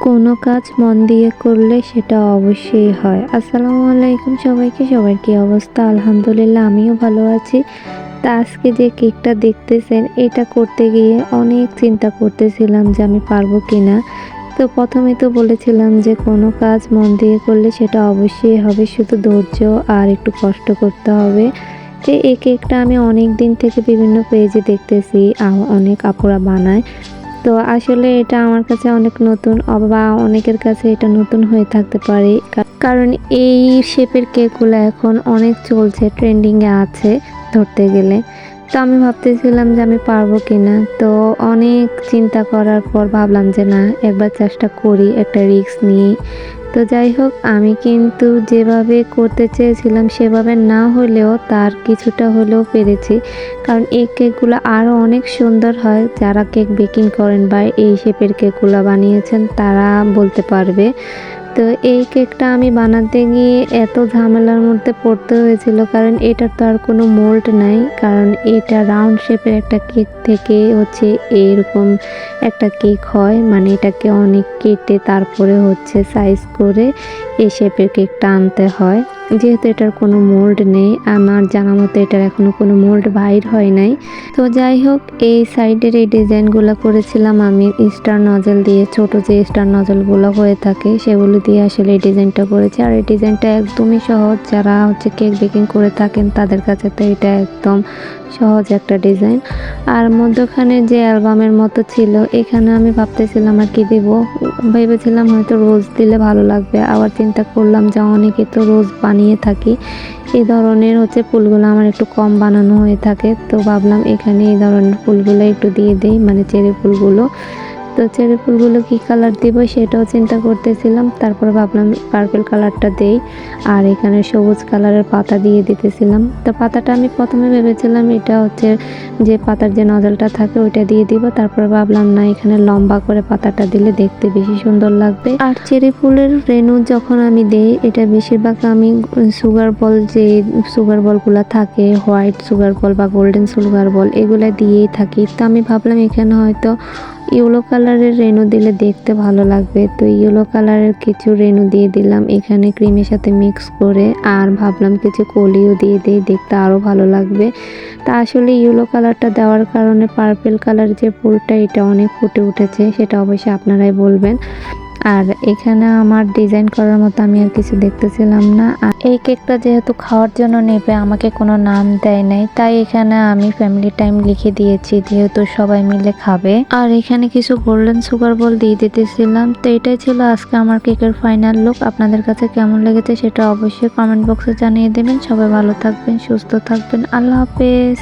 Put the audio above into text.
কোনো কাজ মন দিয়ে করলে সেটা অবশ্যই হয়। আসসালামু আলাইকুম সবাইকে। সবার কি অবস্থা? আলহামদুলিল্লাহ আমিও ভালো আছি। তা আজকে যে কেকটা দেখতেছেন এটা করতে গিয়ে অনেক চিন্তা করতেছিলাম যে আমি পারবো কিনা। তো ১ম এ তো বলেছিলাম যে কোনো কাজ মন দিয়ে করলে সেটা অবশ্যই হবে। শুধু ধৈর্য আর একটু কষ্ট করতে হবে। যে এই কেকটা আমি অনেকদিন থেকে বিভিন্ন পেজে দেখতেছি অনেক আপুরা বানায়। তো আসলে এটা আমার কাছে অনেক নতুন বা অনেকের কাছে এটা নতুন হয়ে থাকতে পারে। কারণ এই শেপের কেকগুলো এখন অনেক চলছে, ট্রেন্ডিং এ আছে ধরতে গেলে। তো আমি ভাবতেছিলাম যে আমি পারবো কিনা। তো অনেক চিন্তা করার পর ভাবলাম যে না, একবার চেষ্টা করি, একটা রিস্ক নিই। তো যাই হোক, আমি কিন্তু যেভাবে করতে চেয়েছিলাম সেভাবে না হলেও তার কিছুটা হলেও পেরেছি। কারণ এই কেকগুলো আরও অনেক সুন্দর হয়। যারা কেক বেকিং করেন বা এই শেপের কেকগুলো বানিয়েছেন তারা বলতে পারবে। তো এই কেকটা আমি বানাতে গিয়ে এত ঝামেলার মধ্যে পড়তে হয়েছিল, কারণ এটার তো আর কোনো মোল্ড নাই। কারণ এটা রাউন্ড শেপের একটা কেক থেকে হচ্ছে এরকম একটা কেক হয়, মানে এটাকে অনেক কেটে তারপরে হচ্ছে সাইজ করে এই শেপের কেকটা আনতে হয়। যেহেতু এটার কোনো মোল্ড নেই, আমার জানা মতো এটার এখনো কোনো মোল্ড বাইর হয় নাই। তো যাই হোক, এই সাইডের এই ডিজাইনগুলো করেছিলাম আমি স্টার নজল দিয়ে। ছোট যে স্টার নজলগুলো হয়ে থাকে সেগুলো দিয়ে আসলে এই ডিজাইনটা করেছি। আর এই ডিজাইনটা একদমই সহজ। যারা হচ্ছে কেক বেকিং করে থাকেন তাদের কাছে তো এটা একদম সহজ একটা ডিজাইন। আর মধ্যখানে যে অ্যালবামের মতো ছিল, এখানে আমি ভাবতেছিলাম আর কি দেব। ভেবেছিলাম হয়তো রোজ দিলে ভালো লাগবে। আবার চিন্তা করলাম যে অনেকে তো রোজ বানিয়ে থাকি, এই ধরনের হচ্ছে ফুলগুলো আমার একটু কম বানানো হয়ে থাকে। তো ভাবলাম এখানে এই ধরনের ফুলগুলো একটু দিয়ে দেই, মানে চেরি ফুলগুলো। তো চেরি ফুলগুলো কি কালার দিব সেটাও চিন্তা করতেছিলাম। তারপর ভাবলাম পার্পল কালারটা দেই। আর এখানে সবুজ কালারের পাতা দিয়ে দিতেছিলাম। তো পাতাটা আমি প্রথমে ভেবেছিলাম এটা হচ্ছে যে পাতার যে নজলটা থাকে ওইটা দিয়ে দিব। তারপর ভাবলাম না, এখানে লম্বা করে পাতাটা দিলে দেখতে বেশি সুন্দর লাগবে। আর চেরি ফুলের রেণু যখন আমি দেই, এটা বেশিরভাগ আমি সুগার বলগুলা থাকে, হোয়াইট সুগার বল বা গোল্ডেন সুগার বল, এগুলা দিয়েই থাকি। তো আমি ভাবলাম এখানে হয়তো ইয়েলো কালারের রেণু দিলে দেখতে ভালো লাগবে। তো ইয়েলো কালারের কিছু রেণু দিয়ে দিলাম এখানে ক্রিমের সাথে মিক্স করে। আর ভাবলাম কিছু কলিও দিয়ে দিই, দেখতে আরও ভালো লাগবে। তা আসলে ইয়েলো কালারটা দেওয়ার কারণে পার্পল কালার যে ফুলটা এটা অনেক ফুটে উঠেছে, সেটা অবশ্যই আপনারাই বলবেন। আর এখানে আমার ডিজাইন করার মতো আমি আর কিছু দেখতেছিলাম না। আর এই কেকটা যেহেতু খাওয়ার জন্য নেবে, আমাকে কোনো নাম দেয় নাই, তাই এখানে আমি ফ্যামিলি টাইম লিখে দিয়েছি, যেহেতু সবাই মিলে খাবে। আর এখানে কিছু গোল্ডেন সুগার বল দিয়ে দিতেছিলাম। তো এটাই ছিল আজকে আমার কেকের ফাইনাল লুক। আপনাদের কাছে কেমন লেগেছে সেটা অবশ্যই কমেন্ট বক্সে জানিয়ে দেবেন। সবাই ভালো থাকবেন, সুস্থ থাকবেন। আল্লাহ হাফেজ।